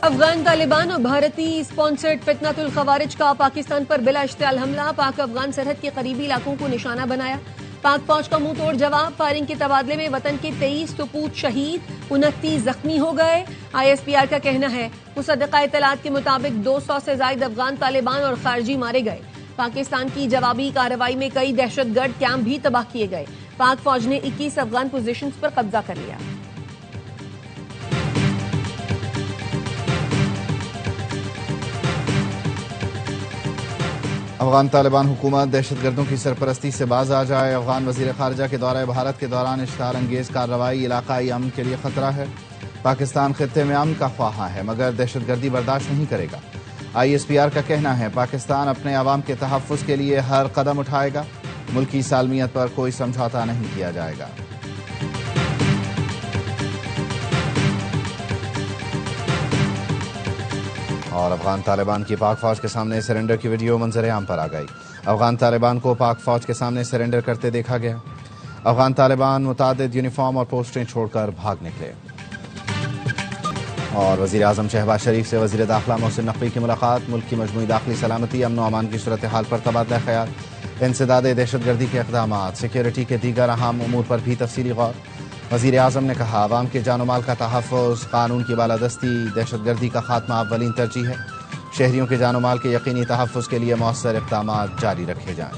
افغان طالبان اور بھارتی اسپانسرڈ فتنۃ الخوارج کا پاکستان پر بلا اشتعال حملہ، پاک افغان سرحد کے قریبی علاقوں کو نشانہ بنایا، پاک فوج کا منہ توڑ جواب، فائرنگ کے تبادلے میں وطن کے 23 سپوت شہید، 29 زخمی ہو گئے۔ ISPR کا کہنا ہے مصدقہ اطلاعات کے مطابق 200 سے زائد افغان طالبان اور خارجی مارے گئے۔ پاکستان کی جوابی کارروائی میں کئی دہشت گرد کیمپ بھی تباہ کیے گئے۔ پاک فوج نے 21 افغان پوزیشنز پر قبضہ کر لیا۔ افغان طالبان حکومت دہشت گردوں کی سرپرستی سے باز آ جائے۔ افغان وزیر خارجہ کے دورہ بھارت کے دوران اشتعال انگیز کارروائی علاقائی امن کے لیے خطرہ ہے۔ پاکستان خطے میں امن کا خواہاں ہے مگر دہشت گردی برداشت نہیں کرے گا۔ ISPR کا کہنا ہے پاکستان اپنے عوام کے تحفظ کے لیے ہر قدم اٹھائے گا، ملکی سالمیت پر کوئی سمجھوتہ نہیں کیا جائے گا۔ اور افغان طالبان کی پاک فوج کے سامنے سرنڈر کی ویڈیو منظر عام پر آ گئی۔ افغان طالبان کو پاک فوج کے سامنے سرنڈر کرتے دیکھا گیا۔ افغان طالبان متعدد یونیفارم اور پوسٹیں چھوڑ کر بھاگ نکلے۔ اور وزیر اعظم شہباز شریف سے وزیر داخلہ محسن نقوی کی ملاقات، ملک کی مجموعی داخلی سلامتی، امن و امان کی صورتحال پر تبادلہ خیال، انسداد دہشت گردی کے اقدامات، سیکیورٹی کے دیگر اہم امور پر بھی تفصیلی غور۔ وزیر اعظم نے کہا عوام کے جان و مال کا تحفظ، قانون کی بالادستی، دہشت گردی کا خاتمہ اولین ترجیح ہے۔ شہریوں کے جان و مال کے یقینی تحفظ کے لیے مؤثر اقدامات جاری رکھے جائیں۔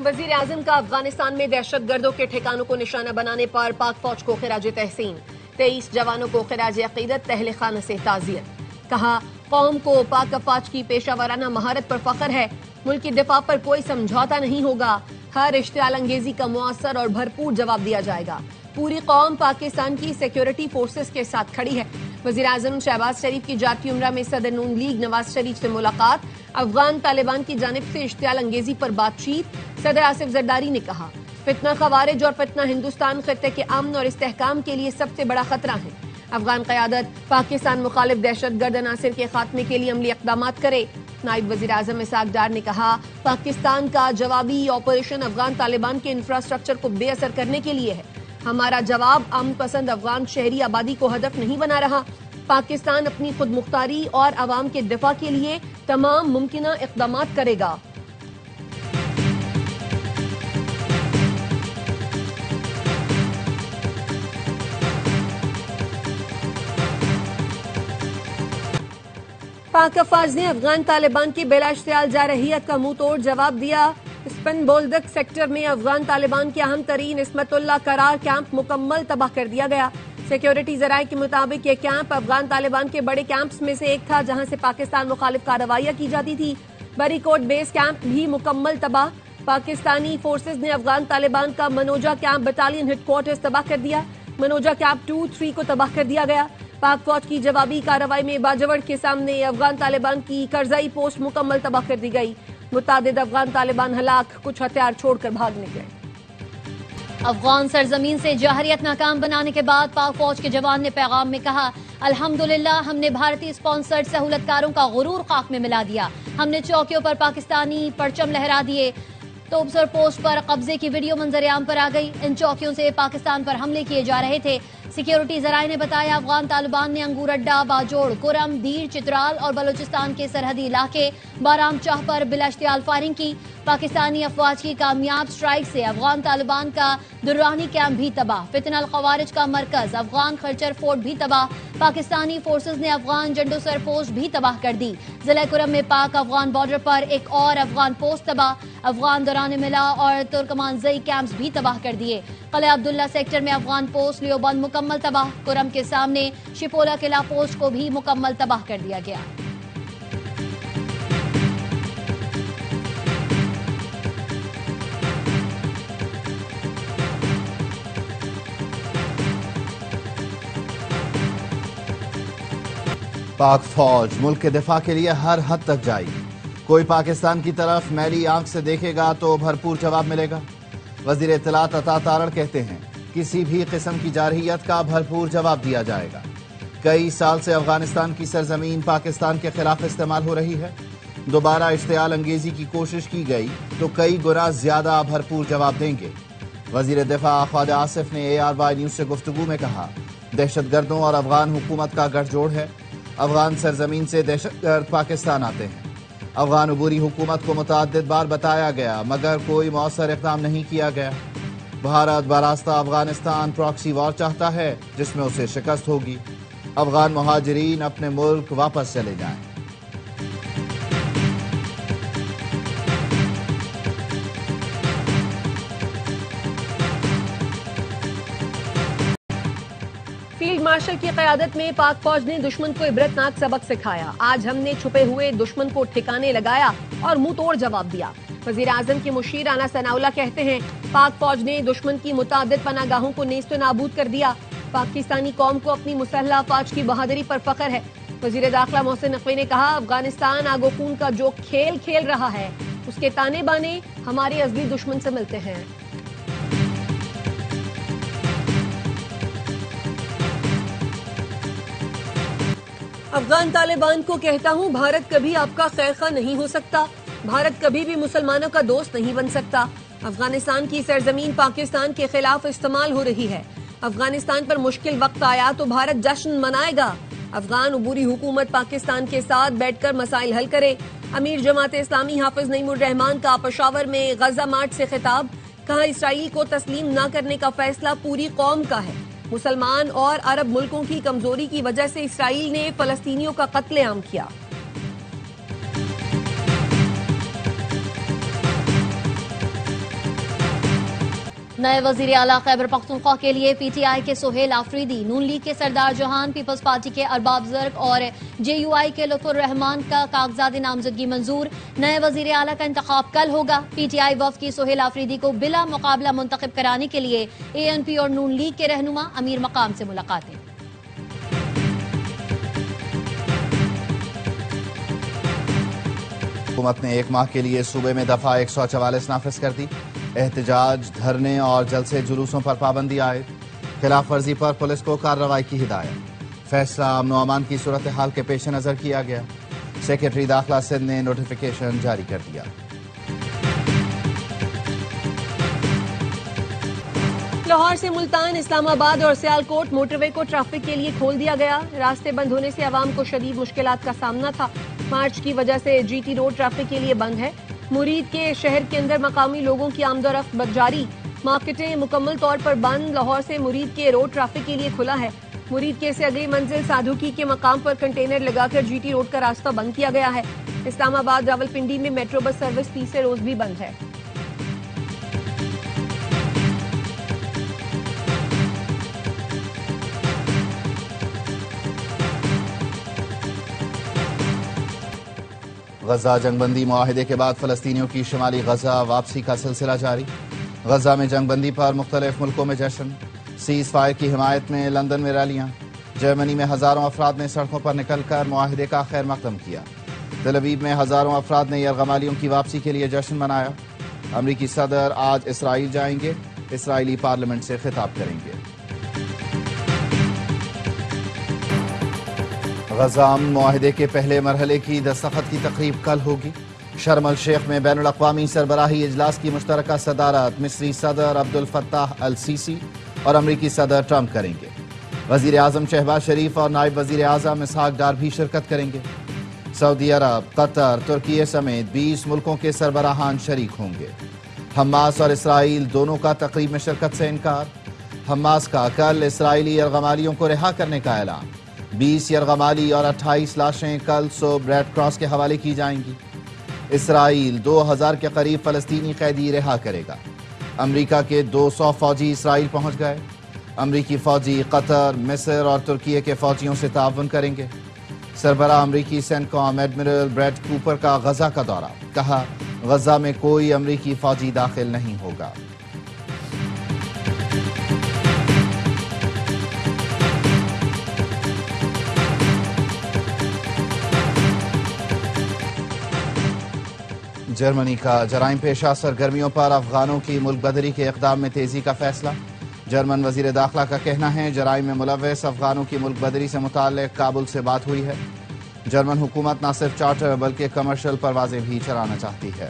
وزیر اعظم کا افغانستان میں دہشت گردوں کے ٹھکانوں کو نشانہ بنانے پر پاک فوج کو خراج تحسین، 23 جوانوں کو خراج عقیدت، اہل خانہ سے تعزیت۔ کہا قوم کو پاک افواج کی پیشہ ورانہ مہارت پر فخر ہے، ملک کی دفاع پر کوئی سمجھوتہ نہیں ہوگا، ہر اشتعال انگیزی کا مؤثر اور بھرپور جواب دیا جائے گا، پوری قوم پاکستان کی سیکیورٹی فورسز کے ساتھ کھڑی ہے۔ وزیر اعظم شہباز شریف کی جاتی عمرہ میں صدر نون لیگ نواز شریف سے ملاقات، افغان طالبان کی جانب سے اشتعال انگیزی پر بات چیت۔ صدر آصف زرداری نے کہا فتنہ خوارج اور فتنہ ہندوستان خطے کے امن اور استحکام کے لیے سب سے بڑا خطرہ ہے۔ افغان قیادت پاکستان مخالف دہشت گرد عناصر کے خاتمے کے لیے عملی اقدامات کرے۔ نائب وزیر اعظم اسحاق ڈار نے کہا پاکستان کا جوابی آپریشن افغان طالبان کے انفراسٹرکچر کو بے اثر کرنے کے لیے ہے۔ ہمارا جواب امن پسند افغان شہری آبادی کو ہدف نہیں بنا رہا۔ پاکستان اپنی خود مختاری اور عوام کے دفاع کے لیے تمام ممکنہ اقدامات کرے گا۔ پاک افواج نے افغان طالبان کی بلا اشتعال جارحیت کا منہ توڑ جواب دیا۔ اسپن بولدک سیکٹر میں افغان طالبان کے اہم ترین عصمت اللہ قرار کیمپ مکمل تباہ کر دیا گیا۔ سیکیورٹی ذرائع کے مطابق یہ کیمپ افغان طالبان کے بڑے کیمپس میں سے ایک تھا جہاں سے پاکستان مخالف کارروائیاں کی جاتی تھی۔ بری کوٹ بیس کیمپ بھی مکمل تباہ۔ پاکستانی فورسز نے افغان طالبان کا منوجہ کیمپ بٹالین ہیڈ کوارٹرز تباہ کر دیا۔ منوجہ کیمپ 2-3 کو تباہ کر دیا گیا۔ پاک فوج کی جوابی کارروائی میں باجوڑ کے سامنے افغان طالبان کی کرزئی پوسٹ مکمل تباہ کر دی گئی۔ متعدد افغان طالبان ہلاک، کچھ ہتھیار چھوڑ کر بھاگ نکلے۔ افغان سرزمین سے جوہریت ناکام بنانے کے بعد پاک فوج کے جوان نے پیغام میں کہا الحمدللہ ہم نے بھارتی اسپانسرڈ سہولت کاروں کا غرور خاک میں ملا دیا، ہم نے چوکیوں پر پاکستانی پرچم لہرا دیے۔ توبسر پوسٹ پر قبضے کی ویڈیو منظر عام پر آ گئی، ان چوکیوں سے پاکستان پر حملے کیے جا رہے تھے۔ سیکیورٹی ذرائع نے بتایا افغان طالبان نے انگور اڈا، باجوڑ، کرم، دیر، چترال اور بلوچستان کے سرحدی علاقے بارام چاہ پر بلا اشتعال فائرنگ کی۔ پاکستانی افواج کی کامیاب سٹرائک سے افغان طالبان کا درانی کیمپ بھی تباہ، فتنہ الخوارج کا مرکز افغان خرچر فورٹ بھی تباہ۔ پاکستانی فورسز نے افغان جنڈو سر پوسٹ بھی تباہ کر دی۔ ضلع کرم میں پاک افغان بارڈر پر ایک اور افغان پوسٹ تباہ، افغان دوران ملا اور ترکمان زئی کیمپس بھی تباہ کر دیے۔ قلعہ عبداللہ سیکٹر میں افغان پوسٹ لیوبند مکمل تباہ، کرم کے سامنے شپولا قلعہ پوسٹ کو بھی مکمل تباہ کر دیا گیا۔ پاک فوج ملک کے دفاع کے لیے ہر حد تک جائے گی، کوئی پاکستان کی طرف میلی آنکھ سے دیکھے گا تو بھرپور جواب ملے گا۔ وزیر اطلاعات عطا تارڑ کہتے ہیں کسی بھی قسم کی جارحیت کا بھرپور جواب دیا جائے گا۔ کئی سال سے افغانستان کی سرزمین پاکستان کے خلاف استعمال ہو رہی ہے، دوبارہ اشتعال انگیزی کی کوشش کی گئی تو کئی گنا زیادہ بھرپور جواب دیں گے۔ وزیر دفاع خواجہ آصف نے ARY نیوز سے گفتگو میں کہا دہشت گردوں اور افغان حکومت کا گٹھ جوڑ ہے۔ افغان سرزمین سے دہشت گرد پاکستان آتے ہیں۔ افغان عبوری حکومت کو متعدد بار بتایا گیا مگر کوئی مؤثر اقدام نہیں کیا گیا۔ بھارت براستہ افغانستان پراکسی وار چاہتا ہے جس میں اسے شکست ہوگی۔ افغان مہاجرین اپنے ملک واپس چلے جائیں۔ فیلڈ مارشل کی قیادت میں پاک فوج نے دشمن کو عبرتناک سبق سکھایا۔ آج ہم نے چھپے ہوئے دشمن کو ٹھکانے لگایا اور منہ توڑ جواب دیا۔ وزیر اعظم کے مشیر رانا ثناء اللہ کہتے ہیں پاک فوج نے دشمن کی متعدد پناہ گاہوں کو نیست و نابود کر دیا۔ پاکستانی قوم کو اپنی مسلح افواج کی بہادری پر فخر ہے۔ وزیر داخلہ محسن نقوی نے کہا افغانستان آگ و خون کا جو کھیل کھیل رہا ہے اس کے تانے بانے ہمارے ازلی دشمن سے ملتے ہیں۔ افغان طالبان کو کہتا ہوں بھارت کبھی آپ کا خیر خواہ نہیں ہو سکتا۔ بھارت کبھی بھی مسلمانوں کا دوست نہیں بن سکتا۔ افغانستان کی سرزمین پاکستان کے خلاف استعمال ہو رہی ہے۔ افغانستان پر مشکل وقت آیا تو بھارت جشن منائے گا۔ افغان عبوری حکومت پاکستان کے ساتھ بیٹھ کر مسائل حل کرے۔ امیر جماعت اسلامی حافظ نعیم الرحمان کا پشاور میں غزہ مارچ سے خطاب، کہا اسرائیل کو تسلیم نہ کرنے کا فیصلہ پوری قوم کا ہے۔ مسلمان اور عرب ملکوں کی کمزوری کی وجہ سے اسرائیل نے فلسطینیوں کا قتل عام کیا۔ نئے وزیر اعلیٰ خیبر پختونخوا کے لیے پی ٹی آئی کے سہیل آفریدی، نون لیگ کے سردار جوہان، پیپلز پارٹی کے ارباب زرق اور جے یو آئی کے لطف الرحمان کا کاغذات نامزدگی منظور۔ نئے وزیر اعلیٰ کا انتخاب کل ہوگا۔ پی ٹی آئی وفد کی سہیل آفریدی کو بلا مقابلہ منتخب کرانے کے لیے اے این پی اور نون لیگ کے رہنما امیر مقام سے ملاقاتیں۔ حکومت نے ایک ماہ کے لیے صوبے میں دفعہ 144 نافذ کر دی۔ احتجاج، دھرنے اور جلسے جلوسوں پر پابندی عائد۔ خلاف ورزی پر پولیس کو کارروائی کی ہدایت۔ فیصلہ امن و امان کی صورتحال کے پیش نظر کیا گیا۔ سیکرٹری داخلہ سندھ نے نوٹیفیکیشن جاری کر دیا۔ لاہور سے ملتان، اسلام آباد اور سیالکوٹ موٹر وے کو ٹریفک کے لیے کھول دیا گیا۔ راستے بند ہونے سے عوام کو شدید مشکلات کا سامنا تھا۔ مارچ کی وجہ سے جی ٹی روڈ ٹریفک کے لیے بند ہے۔ مرید کے شہر کے اندر مقامی لوگوں کی آمد و رفت جاری۔ مارکیٹیں مکمل طور پر بند۔ لاہور سے مرید کے روڈ ٹریفک کے لیے کھلا ہے۔ مرید کے سے اگلی منزل سادھوکی کے مقام پر کنٹینر لگا کر جی ٹی روڈ کا راستہ بند کیا گیا ہے۔ اسلام آباد راولپنڈی میں میٹرو بس سروس تیسرے روز بھی بند ہے۔ غزہ جنگ بندی معاہدے کے بعد فلسطینیوں کی شمالی غزہ واپسی کا سلسلہ جاری۔ غزہ میں جنگ بندی پر مختلف ملکوں میں جشن۔ سیز فائر کی حمایت میں لندن میں ریلیاں۔ جرمنی میں ہزاروں افراد نے سڑکوں پر نکل کر معاہدے کا خیر مقدم کیا۔ تل ابیب میں ہزاروں افراد نے یرغمالیوں کی واپسی کے لیے جشن منایا۔ امریکی صدر آج اسرائیل جائیں گے، اسرائیلی پارلیمنٹ سے خطاب کریں گے۔ غزہ امن معاہدے کے پہلے مرحلے کی دستخط کی تقریب کل ہوگی۔ شرم الشیخ میں بین الاقوامی سربراہی اجلاس کی مشترکہ صدارت مصری صدر عبد الفتاح السیسی اور امریکی صدر ٹرمپ کریں گے۔ وزیر اعظم شہباز شریف اور نائب وزیر اعظم اسحاق ڈار بھی شرکت کریں گے۔ سعودی عرب، قطر، ترکیے سمیت 20 ملکوں کے سربراہان شریک ہوں گے۔ حماس اور اسرائیل دونوں کا تقریب میں شرکت سے انکار۔ حماس کا کل اسرائیلی یرغمالیوں کو رہا کرنے کا اعلان۔ 20 یرغمالی اور 28 لاشیں کل صبح ریڈ کراس کے حوالے کی جائیں گی۔ اسرائیل 2000 کے قریب فلسطینی قیدی رہا کرے گا۔ امریکہ کے 200 فوجی اسرائیل پہنچ گئے۔ امریکی فوجی قطر، مصر اور ترکیے کے فوجیوں سے تعاون کریں گے۔ سربراہ امریکی سینٹکام ایڈمرل بریڈ کوپر کا غزہ کا دورہ، کہا غزہ میں کوئی امریکی فوجی داخل نہیں ہوگا۔ جرمنی کا جرائم پیشہ سرگرمیوں پر افغانوں کی ملک بدری کے اقدام میں تیزی کا فیصلہ۔ جرمن وزیر داخلہ کا کہنا ہے جرائم میں ملوث افغانوں کی ملک بدری سے متعلق کابل سے بات ہوئی ہے۔ جرمن حکومت نہ صرف چارٹر بلکہ کمرشل پروازیں بھی چلانا چاہتی ہے۔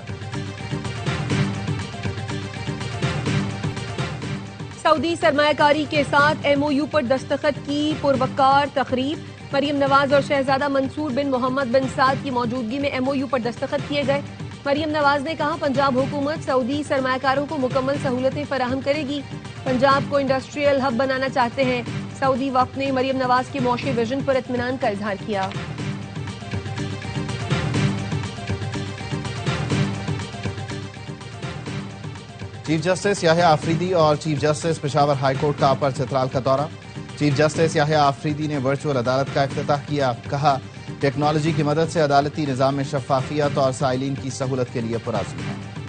سعودی سرمایہ کاری کے ساتھ ایم او یو پر دستخط کی پروقار تقریب، مریم نواز اور شہزادہ منصور بن محمد بن سعد کی موجودگی میں ایم او یو پر دستخط کیے گئے۔ مریم نواز نے کہا پنجاب حکومت سعودی سرمایہ کاروں کو مکمل سہولتیں فراہم کرے گی، پنجاب کو انڈسٹریل ہب بنانا چاہتے ہیں۔ سعودی وفد نے مریم نواز کے معاشی ویژن پر اطمینان کا اظہار کیا۔ چیف جسٹس یحییٰ آفریدی اور chief justice Peshawar high court کا اپر چترال کا دورہ۔ چیف جسٹس یحییٰ آفریدی نے ورچوئل عدالت کا افتتاح کیا، کہا ٹیکنالوجی کی مدد سے عدالتی نظام میں شفافیت اور سائلین کی سہولت کے لیے پرعزم ہے۔